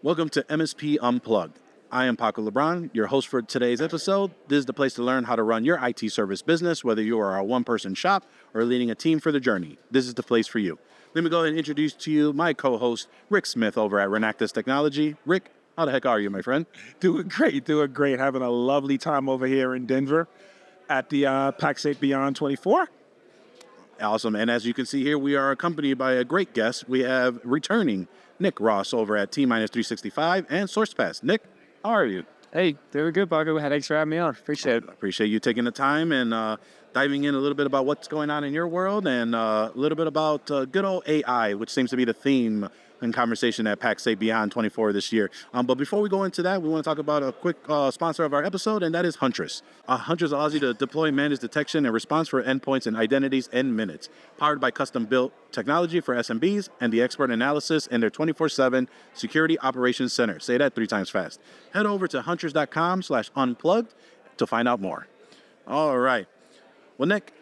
Welcome to MSP Unplugged. I am Paco LeBron, your host for today's episode. This is the place to learn how to run your IT service business, whether you are a one-person shop or leading a team for the journey. This is the place for you. Let me go ahead and introduce to you my co-host, Rick Smith over at Renactus Technology. Rick, how the heck are you, my friend? Doing great. Having a lovely time over here in Denver at the PAX 8 Beyond 24. Awesome. And as you can see here, we are accompanied by a great guest. We have returning Nick Ross over at T-minus365 and SourcePass. Nick, how are you? Hey, doing good, Paco. Thanks for having me on. Appreciate it. Appreciate you taking the time and diving in a little bit about what's going on in your world and a little bit about good old AI, which seems to be the theme in conversation at PAX 8 Beyond 24 this year. But before we go into that, we want to talk about a quick sponsor of our episode, and that is Huntress. Huntress allows you to deploy, manage detection, and response for endpoints and identities in minutes. Powered by custom-built technology for SMBs and the expert analysis in their 24/7 Security Operations Center. Say that 3 times fast. Head over to huntress.com/unplugged to find out more. All right. Well, Nick,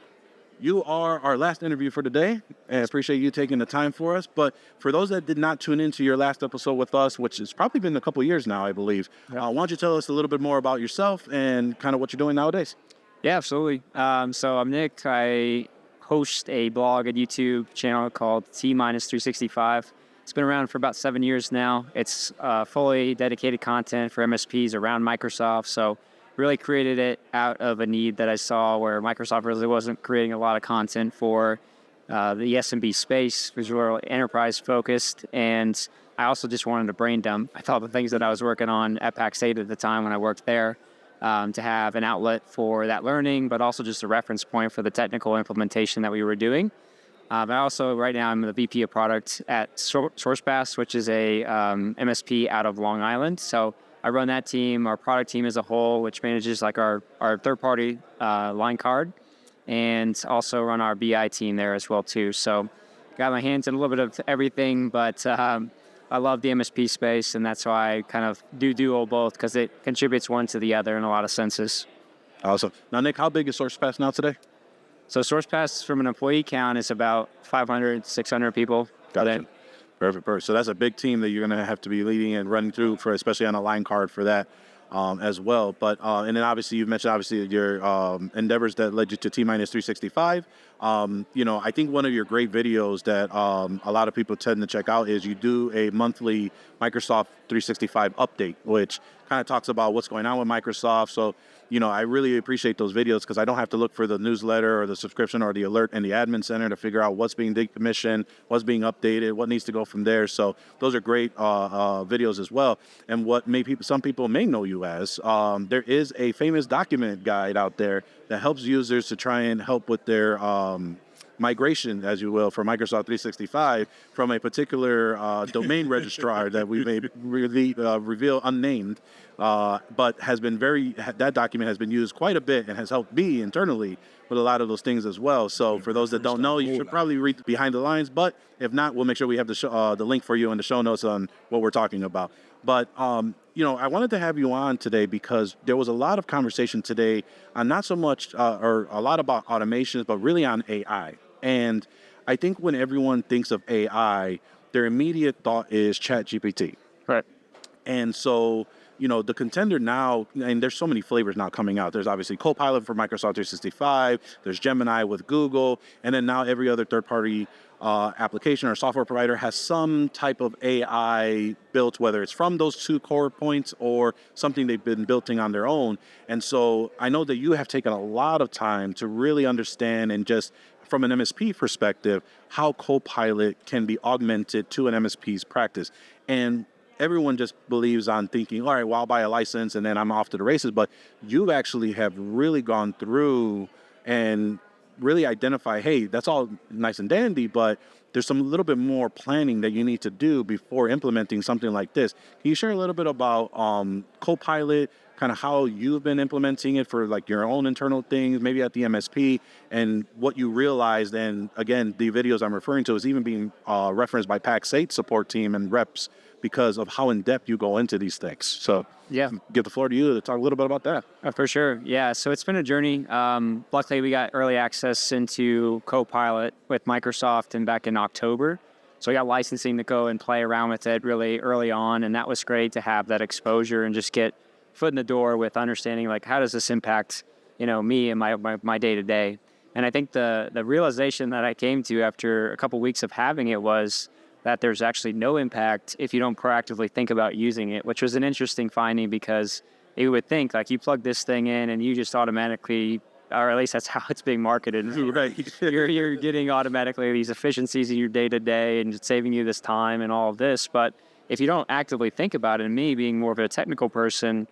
you are our last interview for today. I appreciate you taking the time for us. But for those that did not tune into your last episode with us, which has probably been a couple of years now, I believe, why don't you tell us a little bit more about yourself and kind of what you're doing nowadays? Yeah, absolutely. So I'm Nick. I host a blog and YouTube channel called T-minus365. It's been around for about 7 years now. It's fully dedicated content for MSPs around Microsoft. So really created it out of a need that I saw where Microsoft really wasn't creating a lot of content for the SMB space, which were enterprise focused. And I also just wanted to brain dump. I thought the things that I was working on at PAX 8 at the time when I worked there to have an outlet for that learning, but also just a reference point for the technical implementation that we were doing. But also right now I'm the VP of product at SourcePass, which is a MSP out of Long Island. So I run that team, our product team as a whole, which manages like our third-party line card, and also run our BI team there as well too. So got my hands in a little bit of everything, but I love the MSP space, and that's why I kind of do both because it contributes one to the other in a lot of senses. Awesome. Now, Nick, how big is SourcePass now today? So SourcePass from an employee count is about 500, 600 people. Gotcha. Perfect. So that's a big team that you're going to have to be leading and running through for, especially on a line card for that as well. But and then obviously you mentioned your endeavors that led you to T-minus365. I think one of your great videos that a lot of people tend to check out is you do a monthly Microsoft 365 update, which kind of talks about what's going on with Microsoft. So, I really appreciate those videos because I don't have to look for the newsletter or the subscription or the alert in the admin center to figure out what's being decommissioned, what's being updated, what needs to go from there. So those are great videos as well. And what some people may know you as, there is a famous document guide out there that helps users to try and help with their migration, as you will, for Microsoft 365 from a particular domain registrar that we may reveal unnamed, but that document has been used quite a bit and has helped me internally with a lot of those things as well. So for those that don't know, you should probably read behind the lines, but if not, we'll make sure we have the link for you in the show notes on what we're talking about. But, I wanted to have you on today because there was a lot of conversation today on not so much or a lot about automations, but really on AI. And I think when everyone thinks of AI, their immediate thought is ChatGPT. Right. And so, the contender now, and there's so many flavors now coming out. There's obviously Copilot for Microsoft 365. There's Gemini with Google. And then now every other third-party application or software provider has some type of AI built, whether it's from those 2 core points or something they've been building on their own. And so I know that you have taken a lot of time to really understand and just from an MSP perspective, how Copilot can be augmented to an MSP's practice. And everyone just believes on thinking, all right, well, I'll buy a license and then I'm off to the races. But you actually have really gone through and really identify, hey, that's all nice and dandy, but there's some little bit more planning that you need to do before implementing something like this. Can you share a little bit about Copilot, kind of how you've been implementing it for like your own internal things, maybe at the MSP, and what you realized? And again, the videos I'm referring to is even being referenced by PAX 8 support team and reps because of how in-depth you go into these things. So yeah, give the floor to you to talk a little bit about that. For sure. Yeah, so it's been a journey. Luckily, we got early access into Copilot with Microsoft and back in October. So we got licensing to go and play around with it really early on, and that was great to have that exposure and just get foot in the door with understanding like how does this impact me and my day to day. And I think the realization that I came to after a couple weeks of having it was that there's actually no impact if you don't proactively think about using it, which was an interesting finding because you would think like you plug this thing in and you just automatically, or at least that's how it's being marketed. Right. You're getting automatically these efficiencies in your day to day and it's saving you this time and all of this. But if you don't actively think about it, and me being more of a technical person,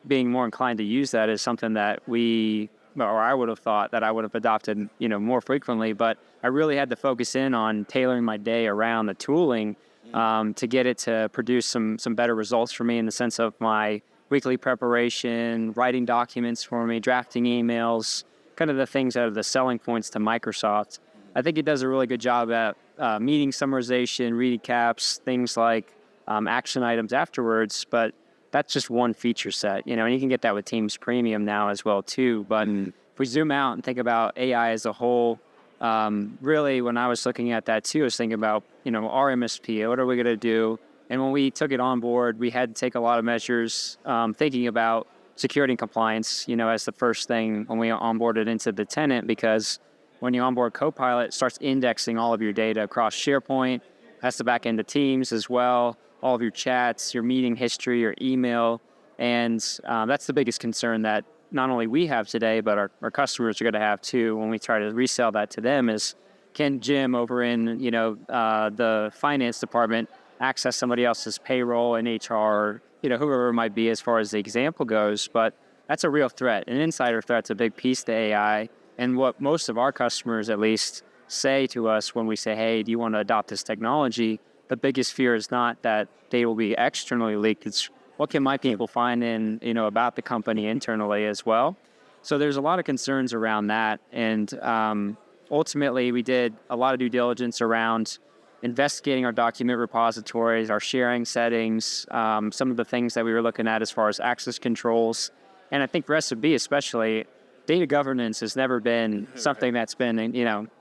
being more inclined to use that is something that I would have thought that I would have adopted, more frequently. But I really had to focus in on tailoring my day around the tooling to get it to produce some better results for me in the sense of my weekly preparation, writing documents for me, drafting emails, kind of the things that are the selling points to Microsoft. I think it does a really good job at meeting summarization, recaps, things like action items afterwards, but that's just one feature set, and you can get that with Teams Premium now as well too. But if we zoom out and think about AI as a whole, really when I was looking at that too, I was thinking about, our MSP, what are we going to do? And when we took it on board, we had to take a lot of measures, thinking about security and compliance, as the first thing when we onboarded into the tenant, because when you onboard Copilot, it starts indexing all of your data across SharePoint, has to back into Teams as well, all of your chats, your meeting history, your email. And that's the biggest concern that not only we have today, but our customers are going to have too when we try to resell that to them is, can Jim over in, the finance department access somebody else's payroll and HR, whoever it might be as far as the example goes. But that's a real threat. An insider threat's a big piece to AI. And what most of our customers at least say to us when we say, hey, do you want to adopt this technology? The biggest fear is not that data will be externally leaked. It's what can my people find in, about the company internally as well. So there's a lot of concerns around that. And ultimately, we did a lot of due diligence around investigating our document repositories, our sharing settings, some of the things that we were looking at as far as access controls. And I think Ross of T especially, data governance has never been something that's been,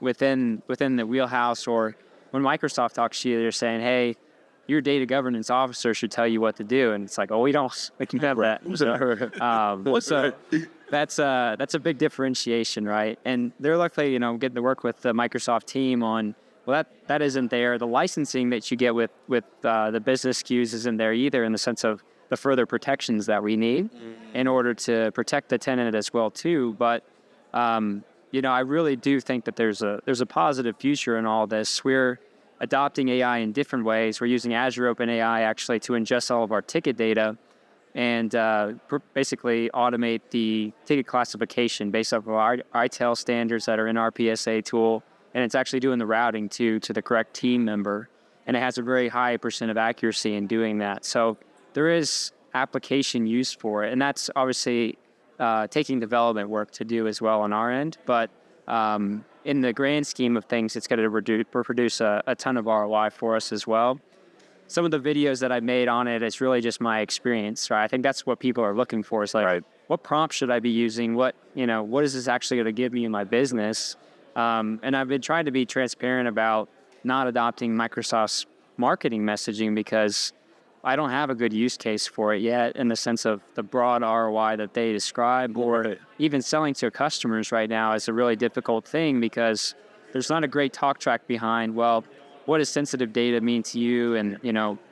within the wheelhouse. Or when Microsoft talks to you, they're saying, hey, your data governance officer should tell you what to do. And it's like, oh, we can have that. So that's a big differentiation, right? And they're luckily, getting to work with the Microsoft team on, well, that isn't there. The licensing that you get with the business SKUs isn't there either, in the sense of the further protections that we need in order to protect the tenant as well too. But I really do think that there's a positive future in all this. We're adopting AI in different ways. We're using Azure OpenAI actually to ingest all of our ticket data and basically automate the ticket classification based off of our ITEL standards that are in our PSA tool. And it's actually doing the routing to the correct team member. And it has a very high % of accuracy in doing that. So there is application use for it. And that's obviously taking development work to do as well on our end. But in the grand scheme of things, it's going to produce a ton of ROI for us as well. Some of the videos that I made on it, it's really just my experience, right? I think that's what people are looking for. Is like, right, what prompt should I be using? What is this actually going to give me in my business? And I've been trying to be transparent about not adopting Microsoft's marketing messaging because I don't have a good use case for it yet in the sense of the broad ROI that they describe, or even selling to customers right now is a really difficult thing because there's not a great talk track behind, well, what does sensitive data mean to you? And,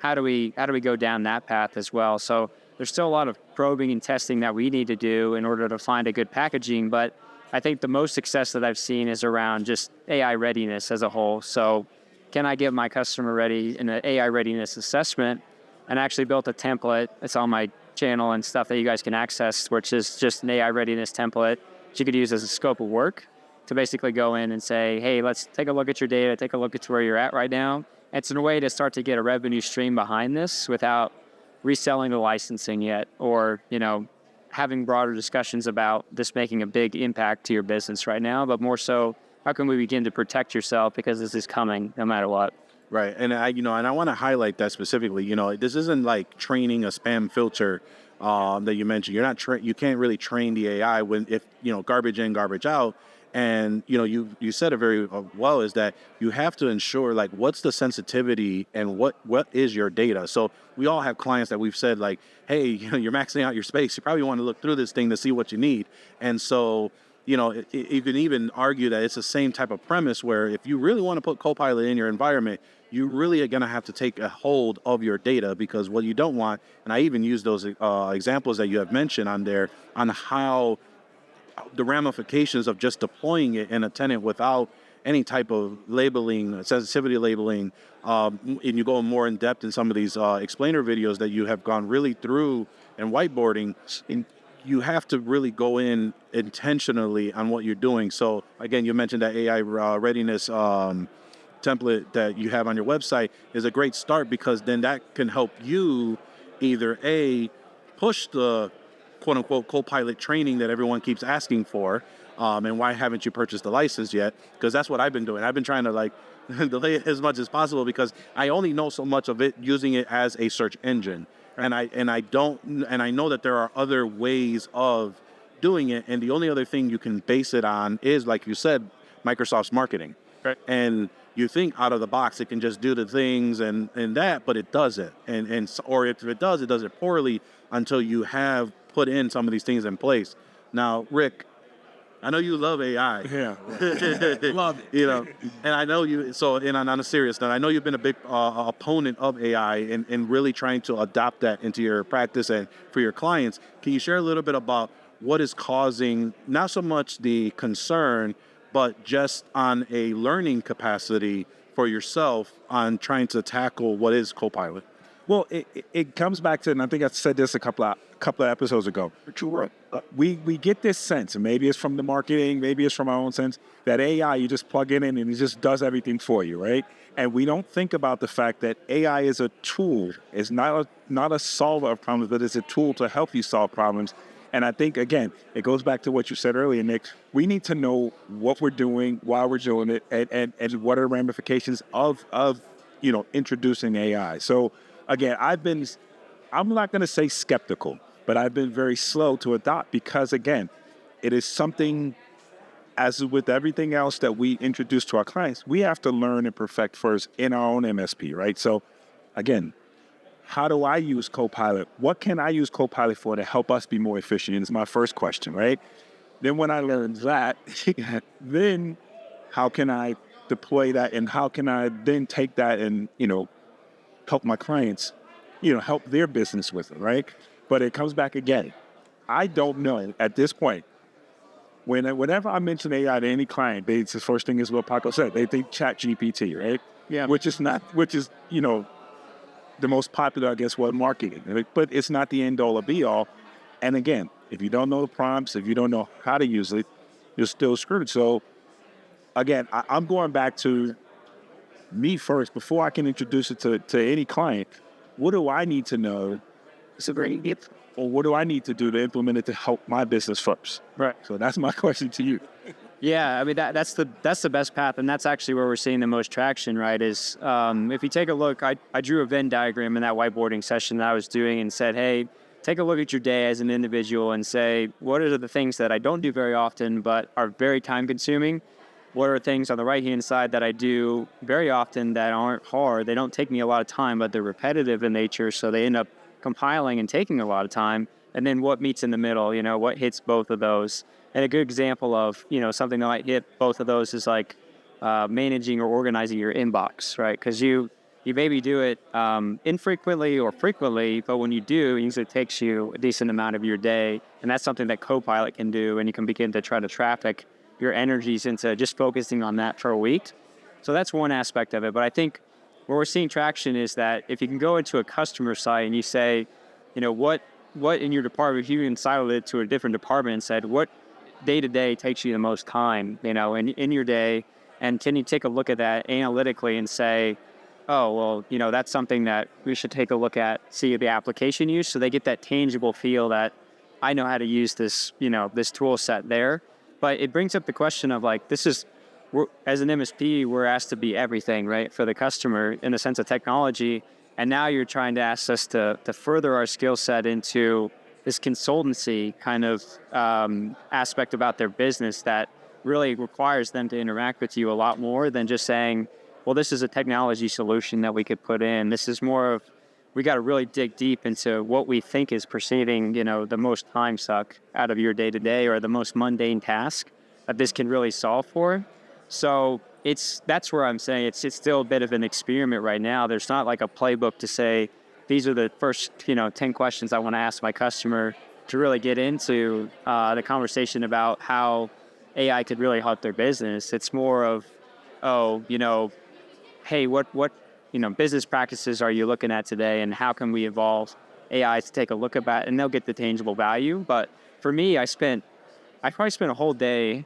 how do we go down that path as well? So there's still a lot of probing and testing that we need to do in order to find a good packaging. But I think the most success that I've seen is around just AI readiness as a whole. So can I get my customer ready in an AI readiness assessment? And I actually built a template. It's on my channel and stuff that you guys can access, which is just an AI readiness template that you could use as a scope of work to basically go in and say, hey, let's take a look at your data, take a look at where you're at right now. It's a way to start to get a revenue stream behind this without reselling the licensing yet, or, having broader discussions about this making a big impact to your business right now, but more so, how can we begin to protect yourself because this is coming no matter what? Right, and I want to highlight that specifically. This isn't like training a spam filter that you mentioned. You can't really train the AI if garbage in, garbage out. And you said it very well, is that you have to ensure like what's the sensitivity and what is your data. So we all have clients that we've said like, hey, you're maxing out your space. You probably want to look through this thing to see what you need. And so you can even argue that it's the same type of premise where if you really want to put Copilot in your environment, you really are going to have to take a hold of your data, because what you don't want, and I even use those examples that you have mentioned on there on how the ramifications of just deploying it in a tenant without any type of labeling, sensitivity labeling, and you go more in depth in some of these explainer videos that you have gone really through and whiteboarding, and you have to really go in intentionally on what you're doing. So again, you mentioned that AI readiness template that you have on your website is a great start, because then that can help you either push the quote unquote Copilot training that everyone keeps asking for, and why haven't you purchased the license yet? Because that's what I've been doing. I've been trying to like delay it as much as possible, because I only know so much of it using it as a search engine, and I know that there are other ways of doing it, and the only other thing you can base it on is, like you said, Microsoft's marketing. Right. And you think out of the box it can just do the things and that, but it doesn't. Or if it does it poorly until you have put in some of these things in place. Now, Rick, I know you love AI. Yeah. Love it. And I know you, so on a serious note, I know you've been a big opponent of AI and really trying to adopt that into your practice and for your clients. Can you share a little bit about what is causing not so much the concern, but just on a learning capacity for yourself on trying to tackle what is Copilot? Well, it comes back to, and I think I said this a couple of episodes ago. We get this sense, and maybe it's from the marketing, maybe it's from our own sense, that AI, you just plug it in and it just does everything for you, right? And we don't think about the fact that AI is a tool. It's not a solver of problems, but it's a tool to help you solve problems. And I think, again, it goes back to what you said earlier, Nick. We need to know what we're doing, why we're doing it, and what are the ramifications of introducing AI. So, again, I'm not going to say skeptical, but I've been very slow to adopt, because, again, it is something, as with everything else that we introduce to our clients, we have to learn and perfect first in our own MSP, right? So, again, how do I use Copilot? What can I use Copilot for to help us be more efficient? Is my first question, right? Then when I learn that, then how can I deploy that, and how can I then take that and, help my clients, help their business with it, right? But it comes back again. I don't know at this point. Whenever I mention AI to any client, the first thing is what Paco said. They think Chat GPT, right? Yeah. Which is the most popular, I guess, word marketing. But it's not the end all or be all. And again, if you don't know the prompts, if you don't know how to use it, you're still screwed. So again, I'm going back to me first before I can introduce it to any client. What do I need to know? Or what do I need to do to implement it to help my business first? Right. So that's my question to you. Yeah, I mean that's the best path, and that's actually where we're seeing the most traction, right? Is if you take a look, I drew a Venn diagram in that whiteboarding session that I was doing and said, hey, take a look at your day as an individual and say, what are the things that I don't do very often but are very time consuming? What are things on the right-hand side that I do very often that aren't hard? They don't take me a lot of time, but they're repetitive in nature, so they end up compiling and taking a lot of time. And then what meets in the middle, what hits both of those? And a good example of, something that might hit both of those is like managing or organizing your inbox, right? Because you maybe do it infrequently or frequently, but when you do, it usually takes you a decent amount of your day. And that's something that Copilot can do, and you can begin to try to traffic your energies into just focusing on that for a week. So that's one aspect of it. But I think where we're seeing traction is that if you can go into a customer site and you say, what in your department, if you even siloed it to a different department and said, what day-to-day takes you the most time, in your day, and can you take a look at that analytically and say, oh, well, that's something that we should take a look at, see the application use, so they get that tangible feel that I know how to use this, this tool set there. But it brings up the question of as an MSP, we're asked to be everything, right, for the customer in the sense of technology. And now you're trying to ask us to further our skill set into this consultancy kind of aspect about their business that really requires them to interact with you a lot more than just saying, well, this is a technology solution that we could put in. This is more of, we got to really dig deep into what we think is perceiving, the most time suck out of your day to day or the most mundane task that this can really solve for. So that's where I'm saying it's still a bit of an experiment right now. There's not like a playbook to say, these are the first, 10 questions I want to ask my customer to really get into the conversation about how AI could really help their business. It's more of, hey, what business practices are you looking at today, and how can we evolve AI to take a look at that, and they'll get the tangible value. But for me, I probably spent a whole day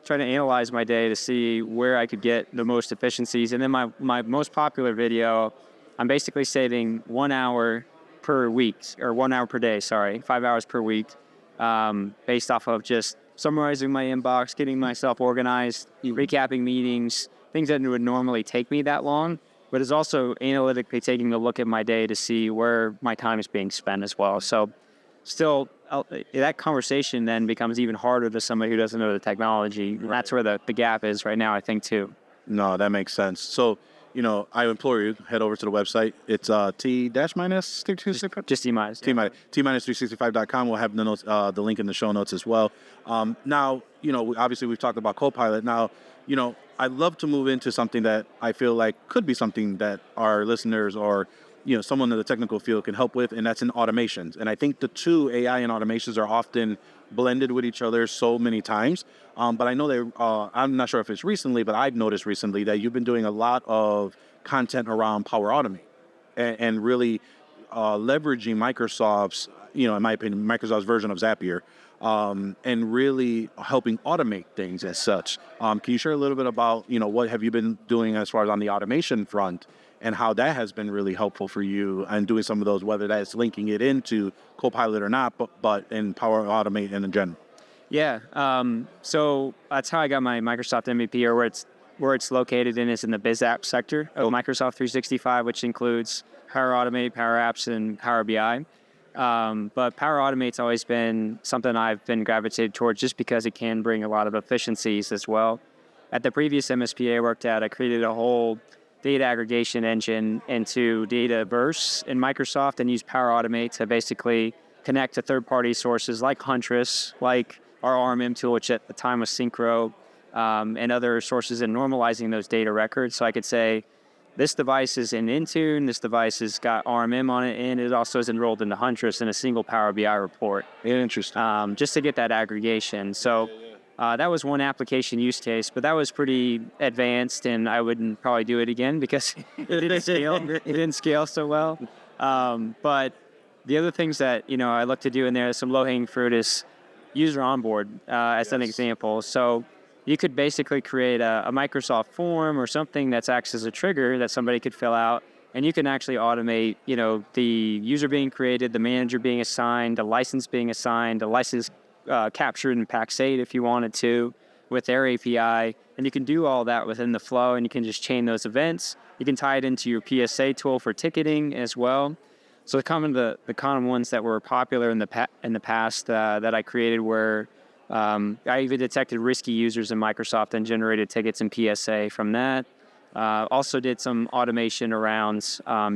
trying to analyze my day to see where I could get the most efficiencies. And then my most popular video, I'm basically saving 1 hour per week, or 1 hour per day, 5 hours per week, based off of just summarizing my inbox, getting myself organized, recapping meetings, things that would normally take me that long, but is also analytically taking a look at my day to see where my time is being spent as well. So still, that conversation then becomes even harder to somebody who doesn't know the technology. Right. That's where the gap is right now, I think, too. No, that makes sense. So, I implore you, head over to the website. It's T-365? Just T-minus. T-minus365.com. We'll have the notes, the link in the show notes as well. Now, obviously we've talked about Copilot. Now, I'd love to move into something that I feel like could be something that our listeners or someone in the technical field can help with, and that's in automations. And I think the two, AI and automations, are often blended with each other so many times. But I know that, I'm not sure if it's recently, but I've noticed recently that you've been doing a lot of content around Power Automate and really leveraging Microsoft's, in my opinion, Microsoft's version of Zapier, and really helping automate things as such. Can you share a little bit about, what have you been doing as far as on the automation front, and how that has been really helpful for you and doing some of those, whether that's linking it into Copilot or not, but in Power Automate and in general? Yeah. So that's how I got my Microsoft MVP, or where it's located in is in the Biz App sector of Microsoft 365, which includes Power Automate, Power Apps, and Power BI. But Power Automate's always been something I've been gravitated towards just because it can bring a lot of efficiencies as well. At the previous MSP I worked at, I created a whole data aggregation engine into Dataverse in Microsoft and used Power Automate to basically connect to third-party sources like Huntress, like our RMM tool, which at the time was Synchro, and other sources, and normalizing those data records. So I could say, this device is in Intune, this device has got RMM on it, and it also is enrolled into Huntress in a single Power BI report. Interesting. Just to get that aggregation. So that was one application use case, but that was pretty advanced, and I wouldn't probably do it again because it didn't scale. It didn't scale so well. But the other things that I look to do in there, some low-hanging fruit, is user onboard as an example. So you could basically create a Microsoft form or something that acts as a trigger that somebody could fill out, and you can actually automate, the user being created, the manager being assigned, the license being assigned, the license captured in Pax8 if you wanted to with their API, and you can do all that within the flow, and you can just chain those events. You can tie it into your PSA tool for ticketing as well. So the common ones that were popular in the past that I created were I even detected risky users in Microsoft and generated tickets in PSA from that. Also did some automation around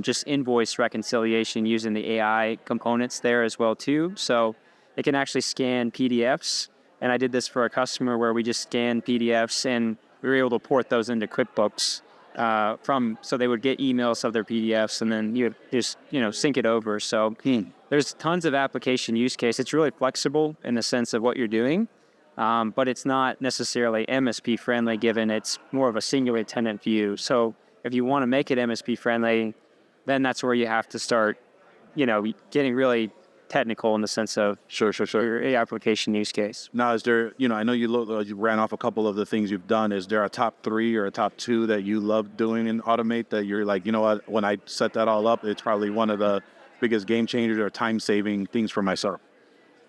just invoice reconciliation using the AI components there as well too. So it can actually scan PDFs, and I did this for a customer where we just scanned PDFs and we were able to port those into QuickBooks so they would get emails of their PDFs, and then you just sync it over. So there's tons of application use case. It's really flexible in the sense of what you're doing, but it's not necessarily MSP friendly, given it's more of a singular tenant view. So if you want to make it MSP friendly, then that's where you have to start, getting really technical in the sense of your AI application use case. Now, is there, I know you ran off a couple of the things you've done. Is there a top 3 or a top 2 that you love doing in Automate that you're like, what, when I set that all up, it's probably one of the biggest game changers or time-saving things for myself?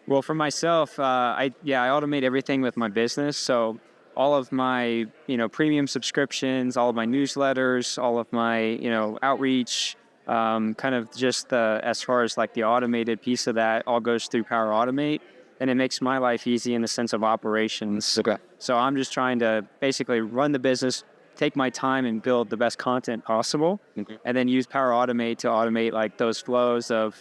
Well, for myself, I automate everything with my business. So all of my, premium subscriptions, all of my newsletters, all of my, outreach, kind of just as far as like the automated piece of that all goes through Power Automate, and it makes my life easy in the sense of operations. Okay. So I'm just trying to basically run the business, take my time and build the best content possible, and then use Power Automate to automate like those flows of,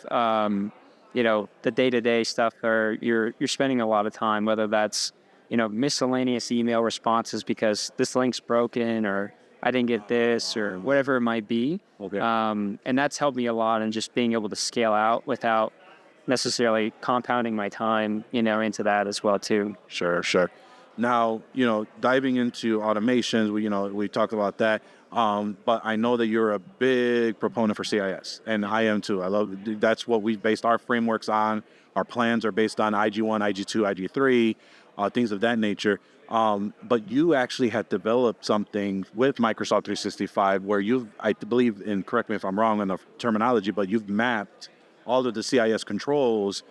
the day-to-day stuff where you're spending a lot of time, whether that's, miscellaneous email responses because this link's broken or I didn't get this or whatever it might be. Okay. And that's helped me a lot in just being able to scale out without necessarily compounding my time, into that as well too. Sure, sure. Now, diving into automations, we talked about that. But I know that you're a big proponent for CIS, and I am too. That's what we've based our frameworks on. Our plans are based on IG1, IG2, IG3, things of that nature. But you actually had developed something with Microsoft 365 where I believe, and correct me if I'm wrong on the terminology, but you've mapped all of the CIS controls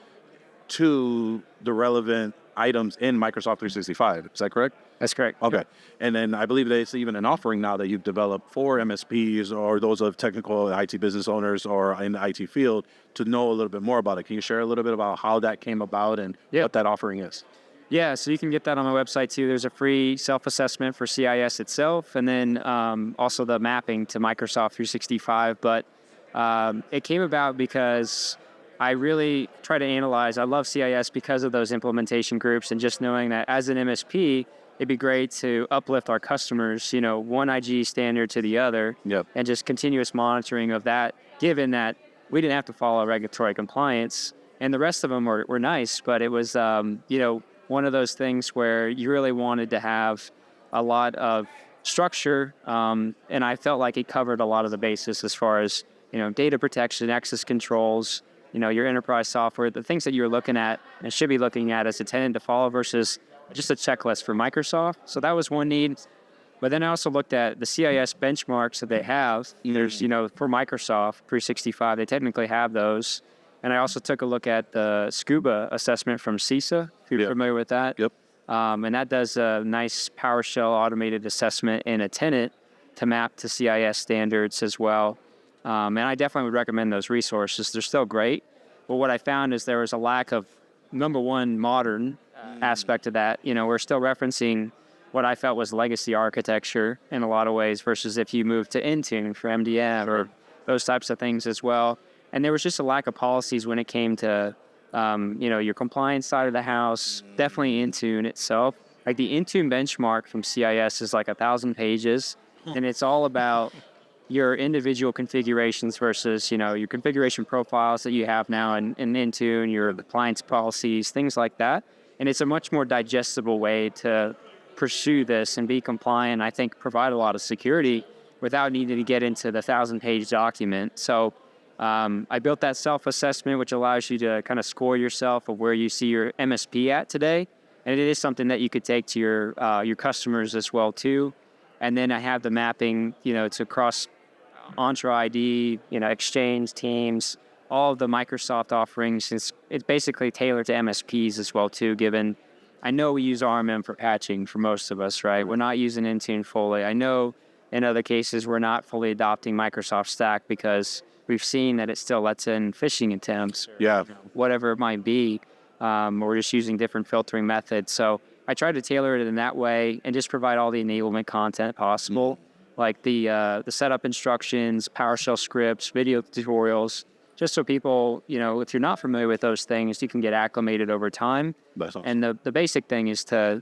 to the relevant items in Microsoft 365. Is that correct? That's correct. Okay. And then I believe there's even an offering now that you've developed for MSPs or those of technical IT business owners or in the IT field to know a little bit more about it. Can you share a little bit about how that came about and what that offering is? Yeah, so you can get that on my website too. There's a free self-assessment for CIS itself, and then also the mapping to Microsoft 365. But it came about because I really try to analyze. I love CIS because of those implementation groups and just knowing that as an MSP, it'd be great to uplift our customers, one IG standard to the other, and just continuous monitoring of that, given that we didn't have to follow regulatory compliance. And the rest of them were nice, but it was, one of those things where you really wanted to have a lot of structure, and I felt like it covered a lot of the bases as far as, data protection, access controls, your enterprise software, the things that you're looking at and should be looking at as a tenant to follow versus just a checklist for Microsoft. So that was one need. But then I also looked at the CIS benchmarks that they have. There's, for Microsoft 365, they technically have those. And I also took a look at the SCUBA assessment from CISA, if you're familiar with that. Yep. And that does a nice PowerShell automated assessment in a tenant to map to CIS standards as well. And I definitely would recommend those resources. They're still great. But what I found is there was a lack of, number one, modern aspect of that. We're still referencing what I felt was legacy architecture in a lot of ways versus if you move to Intune for MDM or those types of things as well. And there was just a lack of policies when it came to, your compliance side of the house, definitely Intune itself. Like the Intune benchmark from CIS is like 1,000 pages, and it's all about your individual configurations versus, your configuration profiles that you have now in Intune, your compliance policies, things like that. And it's a much more digestible way to pursue this and be compliant, I think provide a lot of security without needing to get into the 1,000-page document. So I built that self-assessment, which allows you to kind of score yourself of where you see your MSP at today. And it is something that you could take to your customers as well, too. And then I have the mapping, to cross Entra ID, Exchange, Teams, all of the Microsoft offerings. It's basically tailored to MSPs as well, too, given I know we use RMM for patching for most of us, right? We're not using Intune fully. I know in other cases we're not fully adopting Microsoft Stack because we've seen that it still lets in phishing attempts or whatever it might be. We're just using different filtering methods. So I try to tailor it in that way and just provide all the enablement content possible, like the setup instructions, PowerShell scripts, video tutorials, just so people, if you're not familiar with those things, you can get acclimated over time. That's awesome. And the basic thing is to,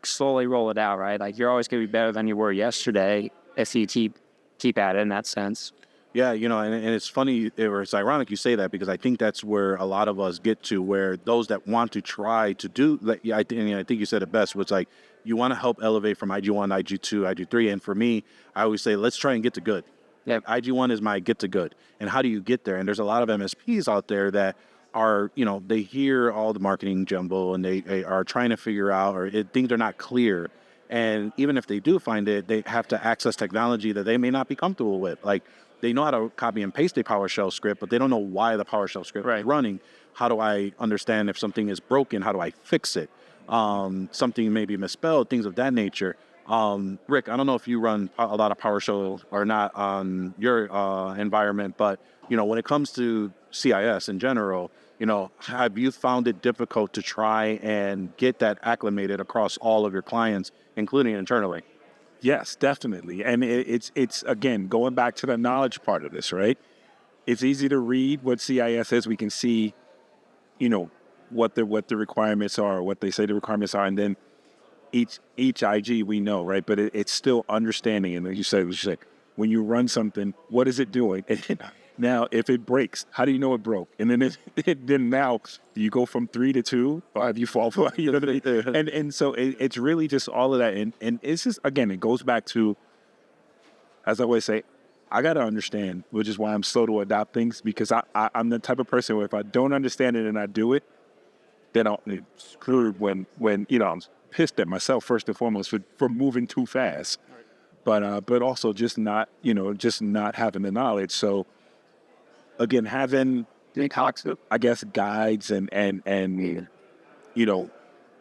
slowly roll it out, right? Like you're always going to be better than you were yesterday if you keep at it in that sense. Yeah, and it's funny, or it's ironic you say that because I think that's where a lot of us get to, where those that want to try to do, I think you said it best, was like, you want to help elevate from IG1, IG2, IG3, and for me, I always say, let's try and get to good. Yeah. IG1 is my get to good. And how do you get there? And there's a lot of MSPs out there that are, they hear all the marketing jumble and they are trying to figure out, or things are not clear. And even if they do find it, they have to access technology that they may not be comfortable with. Like, they know how to copy and paste a PowerShell script, but they don't know why the PowerShell script is running. How do I understand if something is broken? How do I fix it? Something may be misspelled, things of that nature. Rick, I don't know if you run a lot of PowerShell or not on your environment, but when it comes to CIS in general, have you found it difficult to try and get that acclimated across all of your clients, including internally? Yes, definitely. And it's again going back to the knowledge part of this, right? It's easy to read what CIS is. We can see, what the requirements are, what they say the requirements are, and then each IG we know, right? But it's still understanding. And like you said, when you run something, what is it doing? And now, if it breaks, how do you know it broke? And then then now, do you go from 3 to 2, or have you fall for And so it's really just all of that. And it's just, again, it goes back to, as I always say, I got to understand, which is why I'm slow to adopt things, because I'm the type of person where if I don't understand it and I do it, then I'm screwed when I'm pissed at myself first and foremost for moving too fast. Right. But also just not having the knowledge. So again, having, I guess, guides and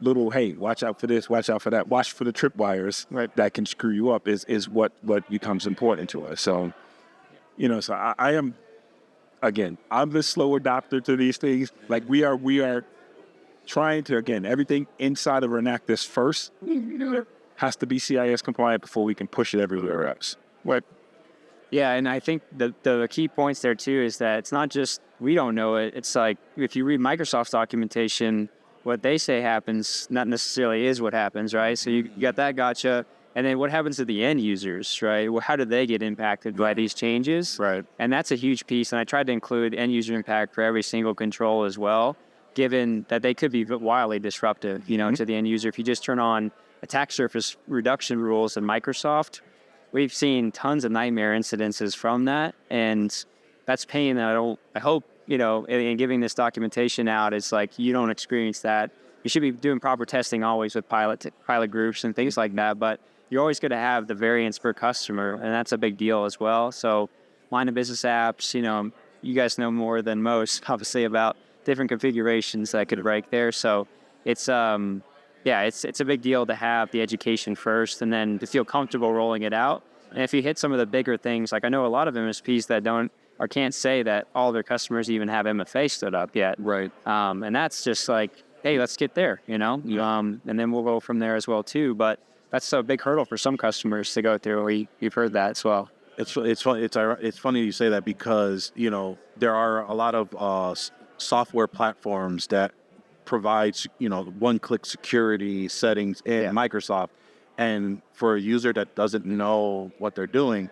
little, hey, watch out for this, watch out for that, watch for the tripwires, right, that can screw you up is what becomes important to us. So, so I am, again, I'm the slow adopter to these things. Like we are trying to, again, everything inside of Renactus first has to be CIS compliant before we can push it everywhere else. What? Yeah, and I think the key points there too is that it's not just we don't know it. It's like if you read Microsoft's documentation, what they say happens not necessarily is what happens, right? So you got that gotcha. And then what happens to the end users, right? Well, how do they get impacted by these changes? Right. And that's a huge piece. And I tried to include end user impact for every single control as well, given that they could be wildly disruptive, to the end user. If you just turn on attack surface reduction rules in Microsoft, we've seen tons of nightmare incidences from that. And that's pain that I hope, in giving this documentation out, it's like you don't experience that. You should be doing proper testing always with pilot groups and things like that. But you're always going to have the variance per customer, and that's a big deal as well. So line of business apps, you guys know more than most, obviously, about different configurations that could break there. So it's it's a big deal to have the education first and then to feel comfortable rolling it out. And if you hit some of the bigger things, like I know a lot of MSPs that don't or can't say that all their customers even have MFA stood up yet. Right. And that's just like, hey, let's get there, and then we'll go from there as well too. But that's a big hurdle for some customers to go through. You've heard that as well. It's funny you say that because there are a lot of software platforms that provides one-click security settings in Microsoft, and for a user that doesn't know what they're doing,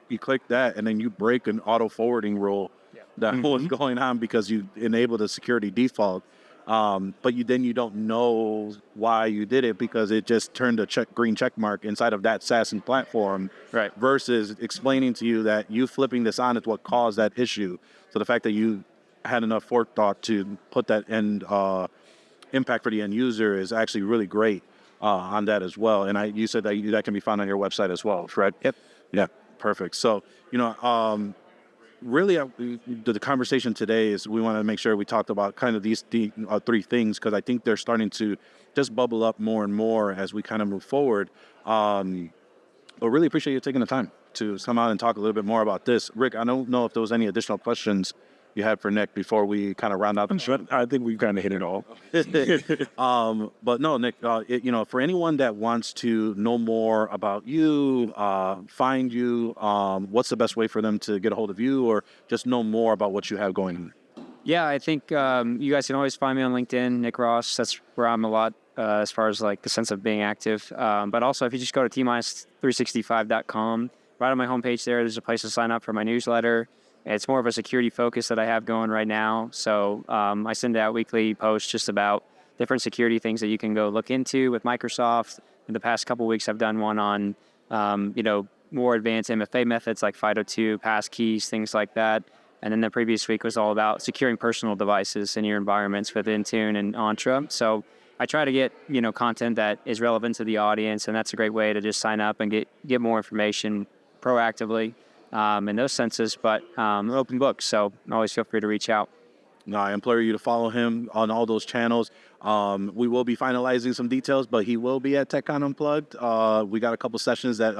you click that and then you break an auto forwarding rule that was going on because you enabled a security default. But you don't know why you did it because it just turned a green check mark inside of that SaaS platform, right? Versus explaining to you that you flipping this on is what caused that issue. So the fact that you had enough forethought to put that end impact for the end user is actually really great on that as well. And you said that can be found on your website as well, correct? Yep. Yeah, perfect. So really, the conversation today is we want to make sure we talked about kind of these three things because I think they're starting to just bubble up more and more as we kind of move forward. But really appreciate you taking the time to come out and talk a little bit more about this. Rick, I don't know if there was any additional questions you had for Nick before we kind of round out. I'm sure. I think we've kind of hit it all. But no, Nick, for anyone that wants to know more about you, find you, what's the best way for them to get a hold of you or just know more about what you have going on? Yeah, I think you guys can always find me on LinkedIn, Nick Ross. That's where I'm a lot as far as like the sense of being active. But also if you just go to T-minus365.com, right on my homepage there's a place to sign up for my newsletter. It's more of a security focus that I have going right now. So I send out weekly posts just about different security things that you can go look into with Microsoft. In the past couple of weeks, I've done one on, more advanced MFA methods like FIDO2, passkeys, things like that. And then the previous week was all about securing personal devices in your environments with Intune and Entra. So I try to get, content that is relevant to the audience, and that's a great way to just sign up and get more information proactively. In those senses, but an open book, so always feel free to reach out. No, I implore you to follow him on all those channels. We will be finalizing some details, but he will be at TechCon Unplugged. We got a couple sessions that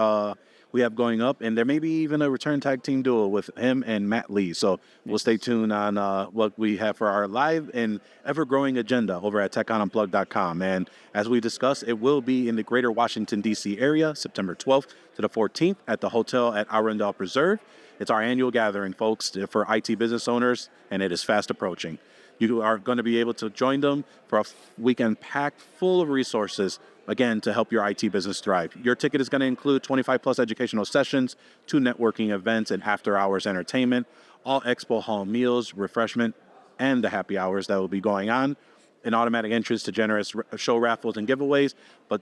we have going up, and there may be even a return tag team duo with him and Matt Lee. So we'll stay tuned on what we have for our live and ever-growing agenda over at TechConUnplugged.com. And as we discussed, it will be in the greater Washington, D.C. area, September 12th to the 14th at the hotel at Arundel Preserve. It's our annual gathering, folks, for IT business owners, and it is fast approaching. You are going to be able to join them for a weekend packed full of resources, again, to help your IT business thrive. Your ticket is going to include 25-plus educational sessions, 2 networking events, and after-hours entertainment, all expo hall meals, refreshment, and the happy hours that will be going on, an automatic entrance to generous show raffles and giveaways. But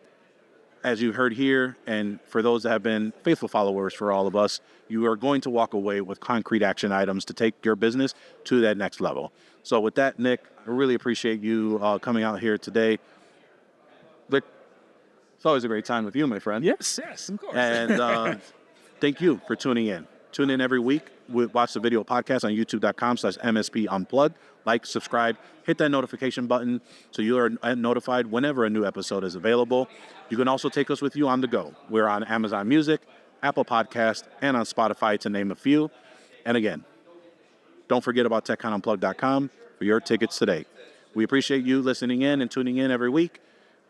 as you heard here, and for those that have been faithful followers for all of us, you are going to walk away with concrete action items to take your business to that next level. So with that, Nick, I really appreciate you coming out here today. Vic, it's always a great time with you, my friend. Yes, of course. And thank you for tuning in. Tune in every week. Watch the video podcast on youtube.com/MSP Unplugged. Like, subscribe, hit that notification button so you are notified whenever a new episode is available. You can also take us with you on the go. We're on Amazon Music, Apple Podcast, and on Spotify, to name a few. And again, don't forget about TechConUnplugged.com for your tickets today. We appreciate you listening in and tuning in every week,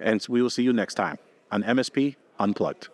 and we will see you next time on MSP Unplugged.